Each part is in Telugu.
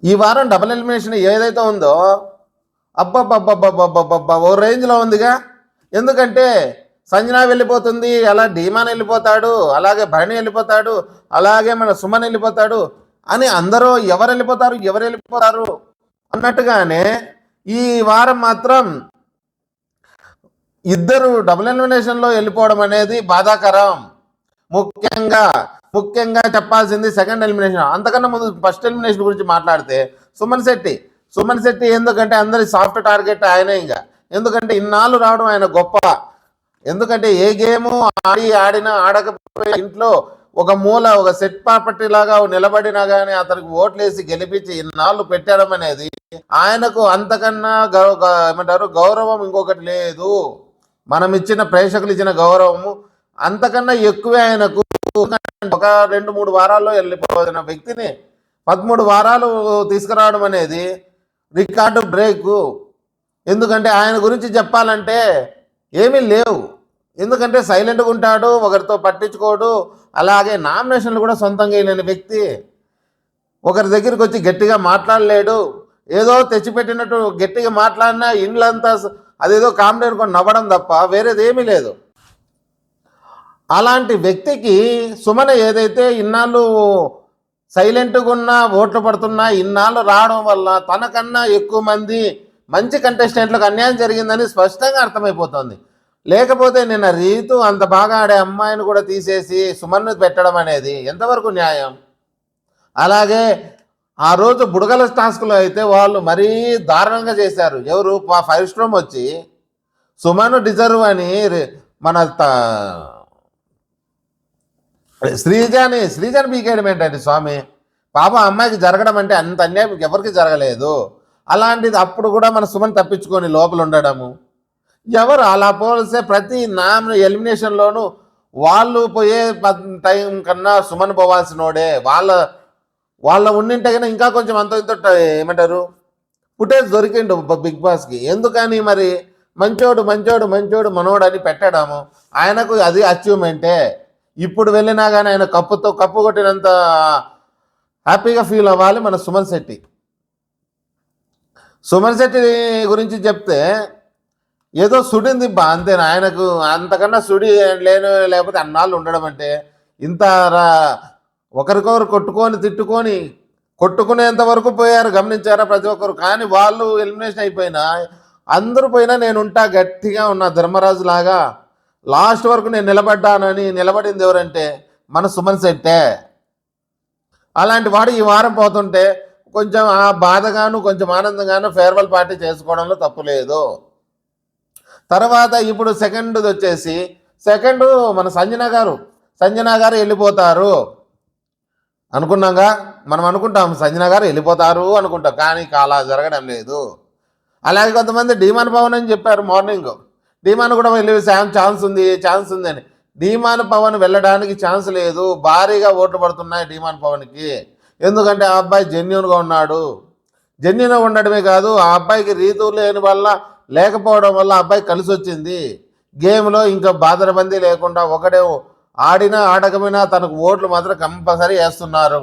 ఈ వారం డబుల్ ఎలిమినేషన్ ఏదైతే ఉందో అబ్బబ్బబ్బబ్బబ్బబ్బబ్బ ఓ రేంజ్లో ఉందిగా. ఎందుకంటే సంజన వెళ్ళిపోతుంది, అలా ధీమాన్ వెళ్ళిపోతాడు, అలాగే భరణి వెళ్ళిపోతాడు, అలాగే మన సుమన్ వెళ్ళిపోతాడు అని అందరూ ఎవరు వెళ్ళిపోతారు అన్నట్టుగానే ఈ వారం మాత్రం ఇద్దరు డబుల్ ఎలిమినేషన్లో వెళ్ళిపోవడం అనేది బాధాకరం. ముఖ్యంగా చెప్పాల్సింది సెకండ్ ఎలిమినేషన్. అంతకన్నా ముందు ఫస్ట్ ఎలిమినేషన్ గురించి మాట్లాడితే సుమన్ శెట్టి ఎందుకంటే అందరి సాఫ్ట్ టార్గెట్ ఆయనే. ఇంకా ఎందుకంటే ఇన్నాళ్ళు రావడం ఆయన గొప్ప. ఎందుకంటే ఏ గేము ఆడినా ఆడకపోయినా ఇంట్లో ఒక మూల ఒక సెట్ ప్రాపర్టీ లాగా నిలబడినా కానీ అతనికి ఓట్లేసి గెలిపించి ఇన్నాళ్ళు పెట్టడం అనేది ఆయనకు అంతకన్నా ఏమంటారు గౌరవం ఇంకొకటి లేదు. మనం ఇచ్చిన ప్రేక్షకులు ఇచ్చిన గౌరవము అంతకన్నా ఎక్కువే ఆయనకు. ఒక 2-3 వారాల్లో వెళ్ళిపోయిన వ్యక్తిని 13 వారాలు తీసుకురావడం అనేది రికార్డు బ్రేకు. ఎందుకంటే ఆయన గురించి చెప్పాలంటే ఏమీ లేవు. ఎందుకంటే సైలెంట్గా ఉంటాడు, ఒకరితో పట్టించుకోడు, అలాగే నామినేషన్లు కూడా సొంతంగా వేయలేని వ్యక్తి. ఒకరి దగ్గరికి వచ్చి గట్టిగా మాట్లాడలేడు. ఏదో తెచ్చిపెట్టినట్టు గట్టిగా మాట్లాడినా ఇండ్లంతా అదేదో కామెడీ అనుకొని నవ్వడం తప్ప వేరేదేమీ లేదు. అలాంటి వ్యక్తికి సుమన ఏదైతే ఇన్నాళ్ళు సైలెంట్గా ఉన్నా ఓట్లు పడుతున్నా ఇన్నాళ్ళు రావడం వల్ల తనకన్నా ఎక్కువ మంది మంచి కంటెస్టెంట్లకు అన్యాయం జరిగిందని స్పష్టంగా అర్థమైపోతుంది. లేకపోతే నిన్న రీతు అంత బాగా ఆడే అమ్మాయిని కూడా తీసేసి సుమన్ను పెట్టడం అనేది ఎంతవరకు న్యాయం? అలాగే ఆ రోజు బుడగల టాస్క్లో అయితే వాళ్ళు మరీ దారుణంగా చేశారు. ఎవరు 5 స్టార్ వచ్చి సుమన్ డిజర్వ్ అని మన శ్రీజాని పీకేయడం ఏంటండి స్వామి? పాప అమ్మాయికి జరగడం అంటే అంత అన్యాయం ఎవరికి జరగలేదు. అలాంటిది అప్పుడు కూడా మన సుమన్ తప్పించుకొని లోపల ఉండడము. ఎవరు అలా పోలిస్తే ప్రతి ఎలిమినేషన్లోనూ వాళ్ళు పోయే టైం కన్నా సుమన్ పోవాల్సినోడే. వాళ్ళ ఉండింటే కన్నా ఇంకా కొంచెం అంత ఇంత ఏమంటారు ఫుటేజ్ దొరికిండు బిగ్ బాస్కి. ఎందుకని మరి మంచోడు మనోడు అని పెట్టడము ఆయనకు అది అచీవ్మెంటే. ఇప్పుడు వెళ్ళినా కానీ ఆయన కప్పు కొట్టినంత హ్యాపీగా ఫీల్ అవ్వాలి మన సుమన్ శెట్టి గురించి చెప్తే ఏదో సుడింది అంతేనా? ఆయనకు అంతకన్నా సుడి లేకపోతే అన్నాళ్ళు ఉండడం అంటే ఇంత ఒకరికొకరు కొట్టుకునేంత వరకు పోయారు. గమనించారా ప్రతి ఒక్కరు? కానీ వాళ్ళు ఎలిమినేషన్ అయిపోయినా అందరూ పోయినా నేను ఉంటా, గట్టిగా ఉన్నా ధర్మరాజు లాగా లాస్ట్ వరకు నేను నిలబడ్డానని నిలబడింది ఎవరంటే మన సుమన్ శెట్టే. అలాంటి వాడు ఈ వారం పోతుంటే కొంచెం ఆ బాధగాను కొంచెం ఆనందంగాను ఫేర్వెల్ పార్టీ చేసుకోవడంలో తప్పు లేదు. తర్వాత ఇప్పుడు సెకండ్ మన సంజన గారు వెళ్ళిపోతారు అనుకున్నాగా. మనం అనుకుంటాం సంజన గారు వెళ్ళిపోతారు అనుకుంటాం, కానీ అలా జరగడం లేదు. అలాగే కొంతమంది డీమాన్ పవన్ అని చెప్పారు మార్నింగ్. డీమాన్ కూడా వెళ్ళి ఛాన్స్ ఉంది అని. డీమాన్ పవన్ వెళ్ళడానికి ఛాన్స్ లేదు. భారీగా ఓట్లు పడుతున్నాయి డీమాన్ పవన్కి. ఎందుకంటే ఆ అబ్బాయి జెన్యూన్గా ఉన్నాడు. జెన్యూన్గా ఉండడమే కాదు, ఆ అబ్బాయికి రీతు లేకపోవడం వల్ల అబ్బాయి కలిసి వచ్చింది. గేమ్లో ఇంకా బాధరబందీ లేకుండా ఒకడే ఆడినా ఆడకపోయినా తనకు ఓట్లు మాత్రం కంపల్సరీ వేస్తున్నారు.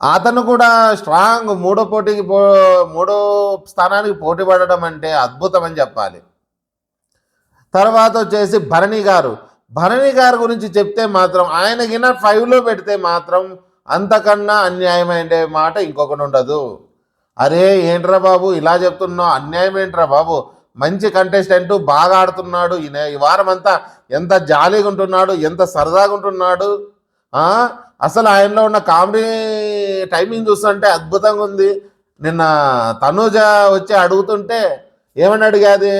అతను కూడా స్ట్రాంగ్ మూడో స్థానానికి పోటీ పడడం అంటే అద్భుతం అని చెప్పాలి. తర్వాత వచ్చేసి భరణి గారు గురించి చెప్తే మాత్రం ఆయనకిన 5లో పెడితే మాత్రం అంతకన్నా అన్యాయమైన మాట ఇంకొకటి ఉండదు. అరే ఏంట్రా బాబు ఇలా చెప్తున్నావు, అన్యాయం ఏంట్రా బాబు? మంచి కంటెస్టెంట్, బాగా ఆడుతున్నాడు, ఈ వారం అంతా ఎంత జాలీగా ఉంటున్నాడు, ఎంత సరదాగా ఉంటున్నాడు. అసలు ఆయనలో ఉన్న కామెడీ టైమింగ్ చూస్తుంటే అద్భుతంగా ఉంది. నిన్న తనూజ వచ్చి అడుగుతుంటే ఏమని అడిగాది,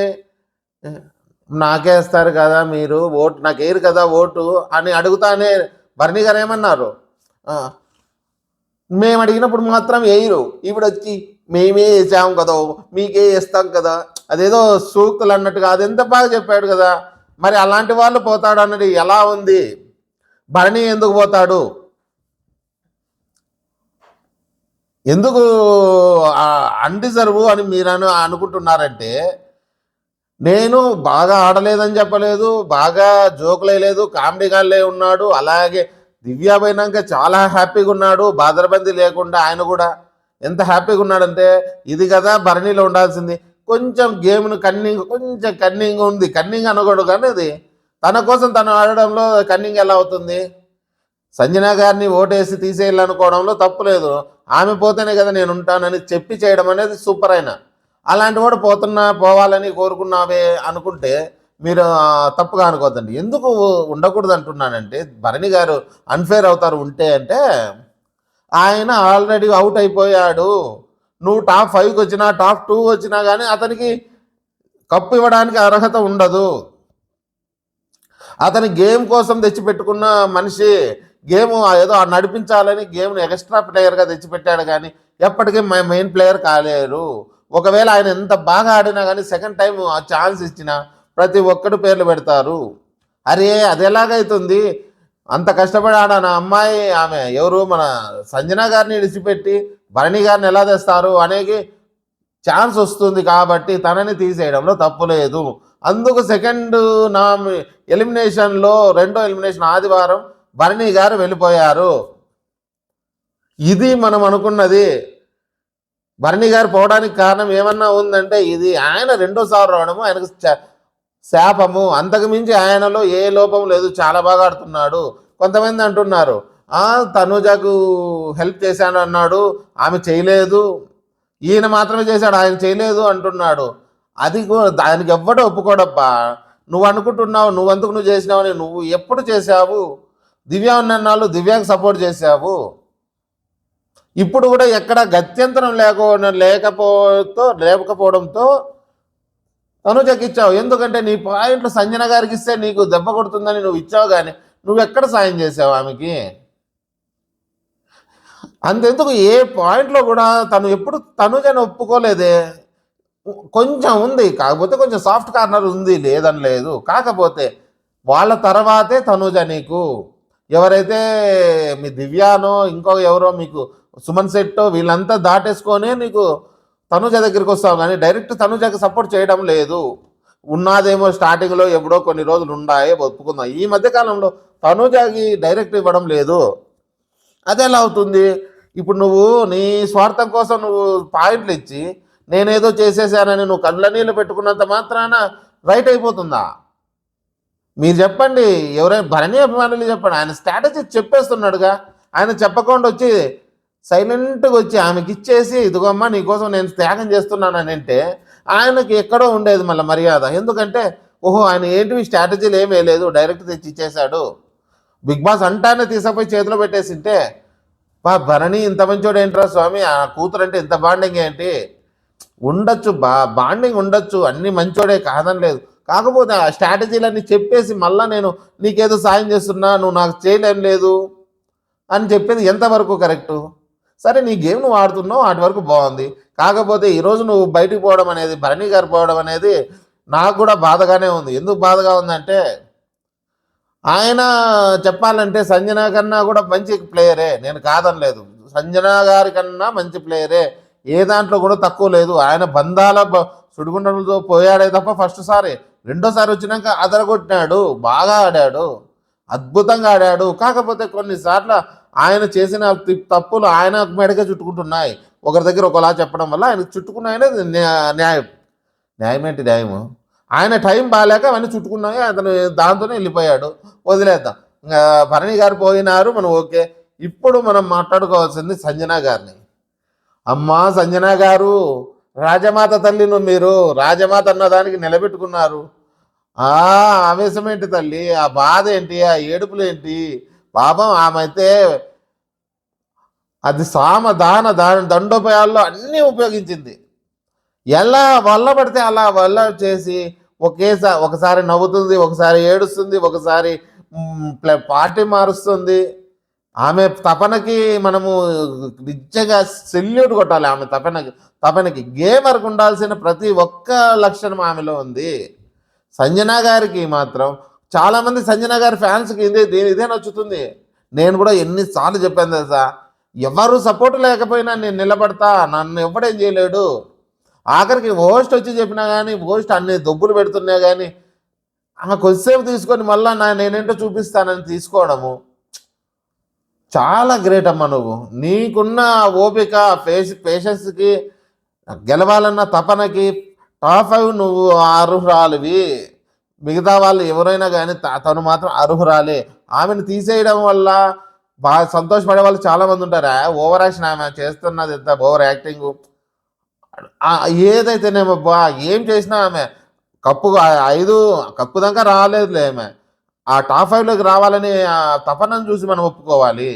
నాకేస్తారు కదా మీరు ఓటు, నాకేరు కదా ఓటు అని అడుగుతానే భరణి గారు ఏమన్నారు, మేము అడిగినప్పుడు మాత్రం వేయరు, ఇప్పుడు వచ్చి మేమే వేసాం కదా మీకే వేస్తాం కదా, అదేదో సూక్తులు అన్నట్టుగా అది ఎంత బాగా చెప్పాడు కదా. మరి అలాంటి వాళ్ళు పోతాడు అన్నది ఎలా ఉంది? భరణి ఎందుకు పోతాడు? ఎందుకు అన్డిజర్వ్ అని మీరు అనుకుంటున్నారంటే, నేను బాగా ఆడలేదని చెప్పలేదు, బాగా జోకులేలేదు, కామెడీగానే ఉన్నాడు. అలాగే దివ్య పోయినాక చాలా హ్యాపీగా ఉన్నాడు, బాధరబందీ లేకుండా ఆయన కూడా. ఎంత హ్యాపీగా ఉన్నాడంటే ఇది కదా భరణిలో ఉండాల్సింది. కొంచెం గేమ్ను కొంచెం కన్నింగ్ ఉంది, కన్నింగ్ అనకూడదు కానీ అది తన కోసం తను ఆడడంలో కన్నింగ్ ఎలా అవుతుంది? సంజన గారిని ఓటేసి తీసేయాలనుకోవడంలో తప్పు లేదు. ఆమె పోతేనే కదా నేను ఉంటానని చెప్పి చేయడం అనేది సూపర్. అయినా అలాంటి వాడు పోవాలని కోరుకున్నావే అనుకుంటే మీరు తప్పుగా అనుకోవద్దండి. ఎందుకు ఉండకూడదు అంటున్నానంటే, భరణి గారు అన్ఫేర్ అవుతారు ఉంటే అంటే, ఆయన ఆల్రెడీ అవుట్ అయిపోయాడు. నువ్వు టాప్ 5కి వచ్చినా టాప్ 2 వచ్చినా కానీ అతనికి కప్పు ఇవ్వడానికి అర్హత ఉండదు. అతని గేమ్ కోసం తెచ్చిపెట్టుకున్న మనిషి, గేమ్ ఏదో నడిపించాలని గేమ్ను ఎక్స్ట్రా ప్లేయర్గా తెచ్చిపెట్టాడు కానీ ఎప్పటికీ మెయిన్ ప్లేయర్ కాలేరు. ఒకవేళ ఆయన ఎంత బాగా ఆడినా కానీ సెకండ్ టైం ఆ ఛాన్స్ ఇచ్చినా ప్రతి ఒక్కరు పేర్లు పెడతారు. అరే అది ఎలాగైతుంది? అంత కష్టపడి ఆడాన అమ్మాయి, ఆమె ఎవరు, మన సంజన గారిని విడిచిపెట్టి భరణి గారిని ఎలా తెస్తారు అనేది ఛాన్స్ వస్తుంది. కాబట్టి తనని తీసేయడంలో తప్పు లేదు. అందుకు సెకండ్ ఎలిమినేషన్లో రెండో ఎలిమినేషన్ ఆదివారం భరణి గారు వెళ్ళిపోయారు. ఇది మనం అనుకున్నది. భరణి గారు పోవడానికి కారణం ఏమన్నా ఉందంటే ఇది ఆయన రెండోసారి రావడము ఆయనకు శాపము. అంతకు మించి ఆయనలో ఏ లోపం లేదు, చాలా బాగా ఆడుతున్నాడు. కొంతమంది అంటున్నారు తనుజకు హెల్ప్ చేశాను అన్నాడు, ఆమె చేయలేదు, ఈయన మాత్రమే చేశాడు ఆయన చేయలేదు అంటున్నాడు. అది దానికి ఎవ్వడో ఒప్పుకోడప్పా. నువ్వు అనుకుంటున్నావు నువ్వందుకు నువ్వు చేసినావని. నువ్వు ఎప్పుడు చేశావు? దివ్య ఉన్నన్నాళ్ళు దివ్యాకి సపోర్ట్ చేశావు. ఇప్పుడు కూడా ఎక్కడ గత్యంతరం లేకపోవడంతో తనుజకి ఇచ్చావు. ఎందుకంటే నీ పాయింట్లు సంజన గారికి ఇస్తే నీకు దెబ్బ కొడుతుందని నువ్వు ఇచ్చావు, కానీ నువ్వు ఎక్కడ సాయం చేసావు ఆమెకి? అంతెందుకు ఏ పాయింట్లో కూడా తను ఎప్పుడు తనుజని ఒప్పుకోలేదే. కొంచెం ఉంది, కాకపోతే కొంచెం సాఫ్ట్ కార్నర్ ఉంది, లేదని లేదు. కాకపోతే వాళ్ళ తర్వాతే తనుజ నీకు. ఎవరైతే మీ దివ్యానో ఇంకో ఎవరో మీకు సుమన్ శెట్టో వీళ్ళంతా దాటేసుకొని నీకు తనుజ దగ్గరికి వస్తావు, కానీ డైరెక్ట్ తనుజకి సపోర్ట్ చేయడం లేదు. ఉన్నదేమో స్టార్టింగ్లో ఎప్పుడో కొన్ని రోజులు ఉన్నాయి ఒప్పుకుందాం. ఈ మధ్యకాలంలో తనుజకి డైరెక్ట్ ఇవ్వడం లేదు. అదెలా అవుతుంది? ఇప్పుడు నువ్వు నీ స్వార్థం కోసం నువ్వు పాయింట్లు ఇచ్చి నేనేదో చేసేసానని నువ్వు కళ్ళ నీళ్ళు పెట్టుకున్నంత మాత్రాన రైట్ అయిపోతుందా? మీరు చెప్పండి, ఎవరైనా భరణి అభిమానులు చెప్పండి. ఆయన స్ట్రాటజీ చెప్పేస్తున్నాడుగా. ఆయన చెప్పకుండా వచ్చి సైలెంట్గా వచ్చి ఆమెకి ఇచ్చేసి ఇదిగోమ్మా నీకోసం నేను త్యాగం చేస్తున్నానని అంటే ఆయనకి ఎక్కడో ఉండేది మళ్ళీ మర్యాద. ఎందుకంటే ఓహో ఆయన ఏంటివి స్ట్రాటజీలు ఏమీ లేదు, డైరెక్ట్ తెచ్చి ఇచ్చేశాడు. బిగ్ బాస్ అంటానే తీసుకుపోయి చేతిలో పెట్టేసింటే భరణి ఇంత మంచోడు ఏంట్రా స్వామి, ఆ కూతురు అంటే ఇంత బాండింగ్ ఏంటి? ఉండొచ్చు, బాండింగ్ ఉండొచ్చు, అన్ని మంచోడే కాదని లేదు. కాకపోతే ఆ స్ట్రాటజీలన్నీ చెప్పేసి మళ్ళీ నేను నీకేదో సాయం చేస్తున్నా, నువ్వు నాకు చేయలేం లేదు అని చెప్పేది ఎంతవరకు కరెక్టు? సరే నీ గేమ్ నువ్వు ఆడుతున్నావు, వాటి వరకు బాగుంది. కాకపోతే ఈరోజు నువ్వు బయటికి పోవడం అనేది, భరణి గారు పోవడం అనేది నాకు కూడా బాధగానే ఉంది. ఎందుకు బాధగా ఉందంటే ఆయన చెప్పాలంటే సంజన కన్నా కూడా మంచి ప్లేయరే, నేను కాదనలేదు. సంజన గారి కన్నా మంచి ప్లేయరే, ఏ దాంట్లో కూడా తక్కువ లేదు. ఆయన బంధాల సుడిగుండంతో పోయాడే తప్ప ఫస్ట్ సారి, రెండోసారి వచ్చినాక అదరగొట్టినాడు, బాగా ఆడాడు, అద్భుతంగా ఆడాడు. కాకపోతే కొన్నిసార్లు ఆయన చేసిన తప్పులు ఆయన మెడగా చుట్టుకుంటున్నాయి. ఒకరి దగ్గర ఒకలా చెప్పడం వల్ల ఆయన చుట్టుకున్నాయనే న్యాయము. ఆయన టైం బాగాలేక అవన్నీ చుట్టుకున్నాయి, అతను దాంతోనే వెళ్ళిపోయాడు. వదిలేద్దాం. ఇంకా భరణి గారు పోయినారు, మనం ఓకే. ఇప్పుడు మనం మాట్లాడుకోవాల్సింది సంజన గారిని. అమ్మా సంజన గారు, రాజమాత తల్లిను మీరు, రాజమాత అన్నదానికి నిలబెట్టుకున్నారు. ఆవేశం ఏంటి తల్లి, ఆ బాధ ఏంటి, ఆ ఏడుపులు ఏంటి? పాపం ఆమె అయితే అది దండోపాయాల్లో అన్నీ ఉపయోగించింది. ఎలా వల్ల పడితే అలా వల్ల చేసి ఒకసారి నవ్వుతుంది, ఒకసారి ఏడుస్తుంది, ఒకసారి పార్టీ మారుస్తుంది. ఆమె తపనకి మనము నిజంగా సెల్యూట్ కొట్టాలి. ఆమె తపనకి గేమర్కి ఉండాల్సిన ప్రతి ఒక్క లక్షణం ఆమెలో ఉంది. సంజన గారికి మాత్రం చాలామంది సంజన గారి ఫ్యాన్స్కి ఇదే నచ్చుతుంది. నేను కూడా ఎన్నిసార్లు చెప్పాను తెలుసా, ఎవరు సపోర్ట్ లేకపోయినా నేను నిలబడతా, నన్ను ఎవడేం చేయలేడు. ఆఖరికి హోస్ట్ వచ్చి చెప్పినా కానీ, హోస్ట్ అన్ని దొబ్బులు పెడుతున్నా కానీ కొద్దిసేపు తీసుకొని మళ్ళీ నేనేంటో చూపిస్తానని తీసుకోవడము చాలా గ్రేట్ అమ్మా నువ్వు. నీకున్న ఓపిక, పేషెన్స్కి, గెలవాలన్న తపనకి టాప్ 5 నువ్వు అర్హురాలివి. మిగతా వాళ్ళు ఎవరైనా కానీ తను మాత్రం అర్హురాలే. ఆమెను తీసేయడం వల్ల బాగా సంతోషపడే వాళ్ళు చాలామంది ఉంటారు. ఓవర్ యాక్షన్ ఆమె చేస్తున్నది, ఎంత ఓవర్ యాక్టింగ్. ఏదైతేనేమో ఏం చేసినా ఆమె కప్పు 5 కప్పు దాకా రాలేదులే ఆమె. ఆ టాప్ 5లోకి రావాలని ఆ తపనను చూసి మనం ఒప్పుకోవాలి.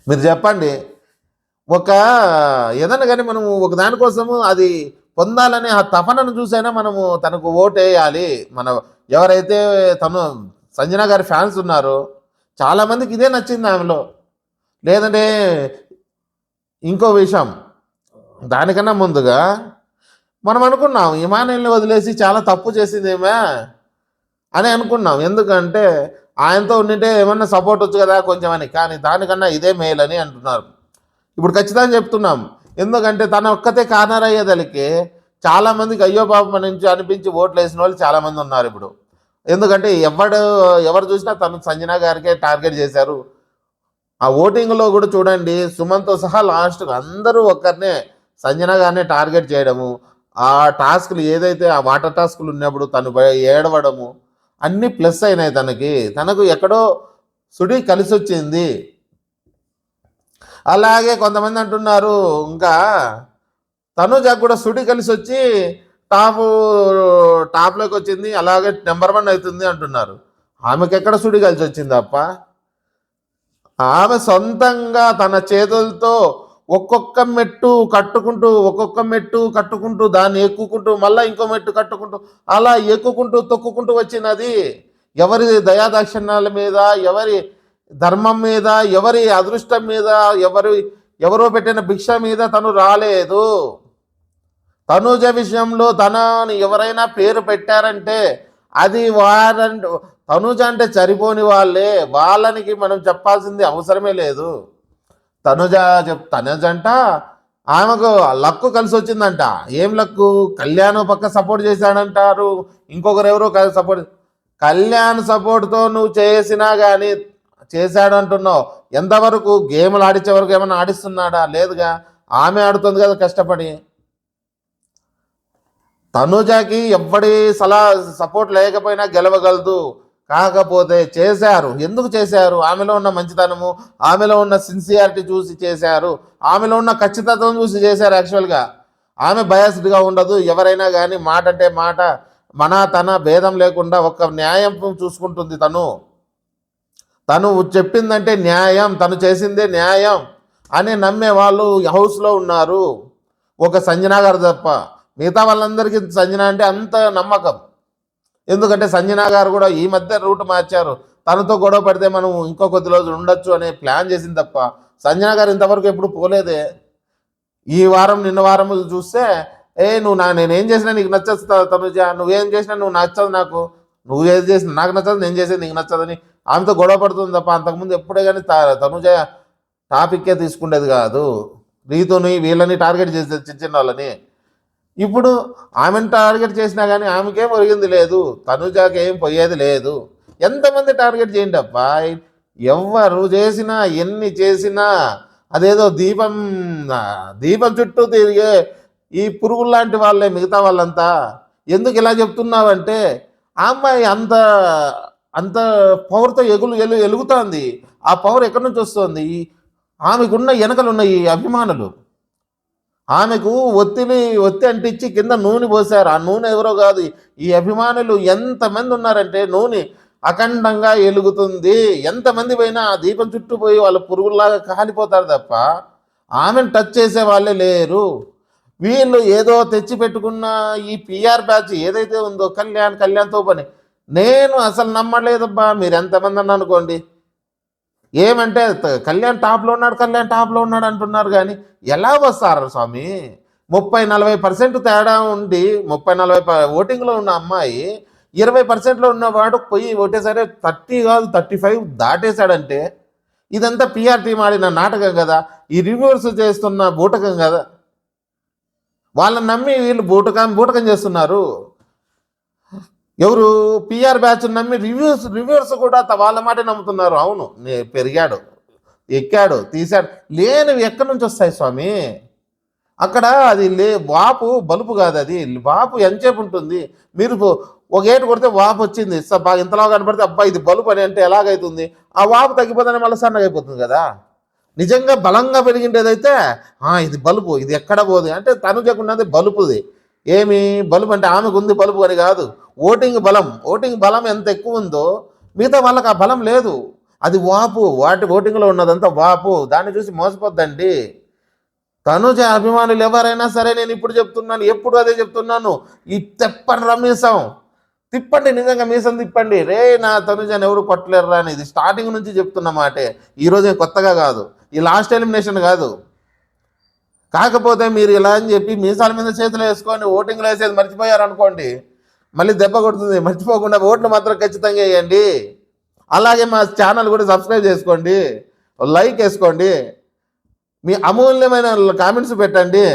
మీరు చెప్పండి, ఒక ఏదన్నా కానీ మనము ఒక దానికోసము అది పొందాలని ఆ తపనను చూసైనా మనము తనకు ఓటేయాలి. మన ఎవరైతే తను సంజన గారి ఫ్యాన్స్ ఉన్నారో చాలామందికి ఇదే నచ్చింది ఆమెలో. లేదంటే ఇంకో విషయం, దానికన్నా ముందుగా మనం అనుకున్నాం ఇమానుయేల్ని వదిలేసి చాలా తప్పు చేసిందేమే అని అనుకున్నాం. ఎందుకంటే ఆయనతో ఉండింటే ఏమన్నా సపోర్ట్ వచ్చు కదా కొంచెం అని. కానీ దానికన్నా ఇదే మేల్ అని అంటున్నారు. ఇప్పుడు ఖచ్చితంగా చెప్తున్నాం. ఎందుకంటే తన ఒక్కతే కార్నర్ అయ్యేదలికి చాలామందికి అయ్యో పాపం నుంచి అనిపించి ఓట్లు వేసిన వాళ్ళు చాలామంది ఉన్నారు ఇప్పుడు. ఎందుకంటే ఎవరు చూసినా తను సంజన గారికే టార్గెట్ చేశారు. ఆ ఓటింగ్లో కూడా చూడండి, సుమన్తో సహా లాస్ట్కి అందరూ ఒక్కరినే సంజన గారినే టార్గెట్ చేయడము, ఆ టాస్క్లు ఏదైతే ఆ వాటర్ టాస్క్లు ఉన్నప్పుడు తను ఏడవడము అన్నీ ప్లస్ అయినాయి. తనకు ఎక్కడో సుడి కలిసి వచ్చింది. అలాగే కొంతమంది అంటున్నారు ఇంకా తనుజకు కూడా సుడి కలిసి వచ్చి టాప్లోకి వచ్చింది, అలాగే నెంబర్ 1 అవుతుంది అంటున్నారు. ఆమెకి ఎక్కడ సుడి కలిసి వచ్చింది అప్ప? ఆమె సొంతంగా తన చేతులతో ఒక్కొక్క మెట్టు కట్టుకుంటూ దాన్ని ఎక్కుకుంటూ మళ్ళీ ఇంకో మెట్టు కట్టుకుంటూ అలా ఎక్కుకుంటూ తొక్కుకుంటూ వచ్చినది. ఎవరి దయాదాక్షిణ్యాల మీద, ఎవరి ధర్మం మీద, ఎవరి అదృష్టం మీద, ఎవరో పెట్టిన భిక్ష మీద తను రాలేదు. తనుజ విషయంలో తనని ఎవరైనా పేరు పెట్టారంటే అది తనుజ అంటే సరిపోని వాళ్ళే. వాళ్ళనికి మనం చెప్పాల్సింది అవసరమే లేదు. తనుజ అంట ఆమెకు లక్కు కలిసి వచ్చిందంట. ఏం లక్కు? కళ్యాణ్ పక్క సపోర్ట్ చేశాడంటారు, ఇంకొకరు ఎవరో సపోర్ట్. కళ్యాణ్ సపోర్ట్తో నువ్వు చేసినా కానీ చేశాడు అంటున్నావు. ఎంతవరకు గేమ్లు ఆడించే వరకు ఏమైనా ఆడిస్తున్నాడా? లేదుగా. ఆమె ఆడుతుంది కదా కష్టపడి. తనుజకి ఎవ్వడి సపోర్ట్ లేకపోయినా గెలవగలదు. కాకపోతే చేశారు. ఎందుకు చేశారు? ఆమెలో ఉన్న మంచితనము, ఆమెలో ఉన్న సిన్సియారిటీ చూసి చేశారు, ఆమెలో ఉన్న ఖచ్చితత్వం చూసి చేశారు. యాక్చువల్గా ఆమె బయాస్డ్గా ఉండదు. ఎవరైనా కానీ మాట అంటే మాట, తన భేదం లేకుండా ఒక న్యాయం చూసుకుంటుంది. తను చెప్పిందంటే న్యాయం, తను చేసిందే న్యాయం అని నమ్మే వాళ్ళు హౌస్లో ఉన్నారు. ఒక సంజన గారు తప్ప మిగతా వాళ్ళందరికీ సంజన అంటే అంత నమ్మకం. ఎందుకంటే సంజన గారు కూడా ఈ మధ్య రూట్ మార్చారు. తనతో గొడవ పడితే మనం ఇంకో కొద్ది రోజులు ఉండొచ్చు అనే ప్లాన్ చేసింది తప్ప సంజన గారు ఇంతవరకు ఎప్పుడు పోలేదే. ఈ వారం నిన్న వారం చూస్తే నేనేం చేసినా నీకు నచ్చదు తనుజ, నువ్వేం చేసినా నువ్వు నచ్చదు నాకు, నువ్వు ఏది చేసినా నాకు నచ్చదు, నేను చేసేది నీకు నచ్చదని ఆమెతో గొడవ పడుతుంది తప్ప అంతకుముందు ఎప్పుడే కానీ తనుజ టాపిక్కే తీసుకునేది కాదు. రీతుని వీళ్ళని టార్గెట్ చేసేది, చిన్న వాళ్ళని. ఇప్పుడు ఆమెను టార్గెట్ చేసినా కానీ ఆమెకేం ఒరిగింది లేదు, తనుజాకి ఏం పోయేది లేదు. ఎంతమంది టార్గెట్ చేయండి అబ్బా, ఎవరు చేసినా ఎన్ని చేసినా అదేదో దీపం చుట్టూ తిరిగే ఈ పురుగుల్లాంటి వాళ్ళే మిగతా వాళ్ళంతా. ఎందుకు ఇలా చెప్తున్నావంటే ఆ అమ్మాయి అంత అంత పవర్తో ఎలుగుతోంది. ఆ పవర్ ఎక్కడి నుంచి వస్తుంది? ఆమెకున్న వెనకలున్న ఈ అభిమానులు ఆమెకు ఒత్తి అంటించి కింద నూనె పోసారు. ఆ నూనె ఎవరో కాదు, ఈ అభిమానులు. ఎంతమంది ఉన్నారంటే నూనె అఖండంగా ఎలుగుతుంది. ఎంతమంది పోయినా ఆ దీపం చుట్టూ పోయి వాళ్ళు పురుగుల్లాగా కాలిపోతారు తప్ప ఆమెను టచ్ చేసే వాళ్ళే లేరు. వీళ్ళు ఏదో తెచ్చి పెట్టుకున్న ఈ పిఆర్ బ్యాచ్ ఏదైతే ఉందో కళ్యాణ్తో పని నేను అసలు నమ్మలేదబ్బా. మీరు ఎంతమంది అన్న అనుకోండి, ఏమంటే కళ్యాణ్ టాప్లో ఉన్నాడు అంటున్నారు. కానీ ఎలా వస్తారు స్వామి? 30-40% తేడా ఉండి 30-40 ఓటింగ్లో ఉన్న అమ్మాయి 20%లో ఉన్నవాడు పోయి ఓటేసరే 30 కాదు 35 దాటేశాడంటే ఇదంతా పిఆర్ టీం ఆడిన నాటకం కదా, ఈ రివ్యూర్స్ చేస్తున్న బూటకం కదా. వాళ్ళని నమ్మి వీళ్ళు బూటకం చేస్తున్నారు. ఎవరు పిఆర్ బ్యాచ్ నమ్మి రివ్యూర్స్ కూడా వాళ్ళ మాట నమ్ముతున్నారు. అవును పెరిగాడు, ఎక్కాడు, తీశాడు. లేనివి ఎక్కడి నుంచి వస్తాయి స్వామి? అక్కడ అది వాపు బలుపు కాదు, అది వాపు ఎంతసేపు ఉంటుంది? మీరు ఒక ఏటు కొడితే వాపు వచ్చింది, బాగా ఇంతలా కనపడితే అబ్బా ఇది బలుపు అని అంటే ఎలాగైతుంది? ఆ వాపు తగ్గిపోతానే మళ్ళీ సన్నగా అయిపోతుంది కదా. నిజంగా బలంగా పెరిగిండేదైతే ఇది బలుపు, ఇది ఎక్కడ పోదు అంటే తనుజకున్నది బలుపుది. ఏమి బలుపు అంటే ఆమెకు ఉంది బలుపు అని కాదు, ఓటింగ్ బలం ఎంత ఎక్కువ ఉందో మిగతా వాళ్ళకి ఆ బలం లేదు. అది వాపు, వాటి ఓటింగ్లో ఉన్నదంతా వాపు. దాన్ని చూసి మోసపోద్దండి. తనుజ అభిమానులు ఎవరైనా సరే, నేను ఇప్పుడు చెప్తున్నాను, ఎప్పుడు అదే చెప్తున్నాను, ఈ తిప్పండి రమేశం, తిప్పండి, నిజంగా మీసం తిప్పండి. రే నా తనుజని ఎవరు కొట్టలేరురా అని ఇది స్టార్టింగ్ నుంచి చెప్తున్న మాటే, ఈరోజు కొత్తగా కాదు, ఈ లాస్ట్ ఎలిమినేషన్ కాదు. కాకపోతే మీరు ఇలా అని చెప్పి మీసాల మీద చేతులు వేసుకొని ఓటింగ్లు వేసేది మర్చిపోయారు అనుకోండి, మళ్ళీ దెబ్బ కొడుతుంది. మర్చిపోకుండా ఓట్లు మాత్రం ఖచ్చితంగా వేయండి. అలాగే మా ఛానల్ కూడా సబ్స్క్రైబ్ చేసుకోండి, లైక్ వేసుకోండి, మీ అమూల్యమైన కామెంట్స్ పెట్టండి.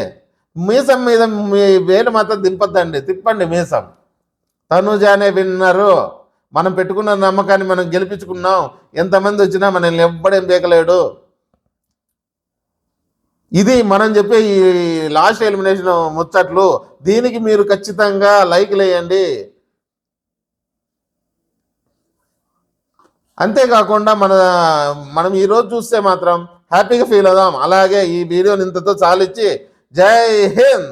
మీసం మీద మీ వేలు మాత్రం దింపద్దండి, తిప్పండి మీసం. తనుజానే విన్నరు. మనం పెట్టుకున్న నమ్మకాన్ని మనం గెలిపించుకున్నాం. ఎంతమంది వచ్చినా మనల్ని ఎవ్వడేం బేకలేడు. ఇది మనం చెప్పే ఈ లాస్ట్ ఎలిమినేషన్ ముచ్చట్లు. దీనికి మీరు ఖచ్చితంగా లైక్లు వేయండి. అంతేకాకుండా మనం ఈరోజు చూస్తే మాత్రం హ్యాపీగా ఫీల్ అవుదాం. అలాగే ఈ వీడియోని ఇంతతో చాలిచ్చి జై హింద్.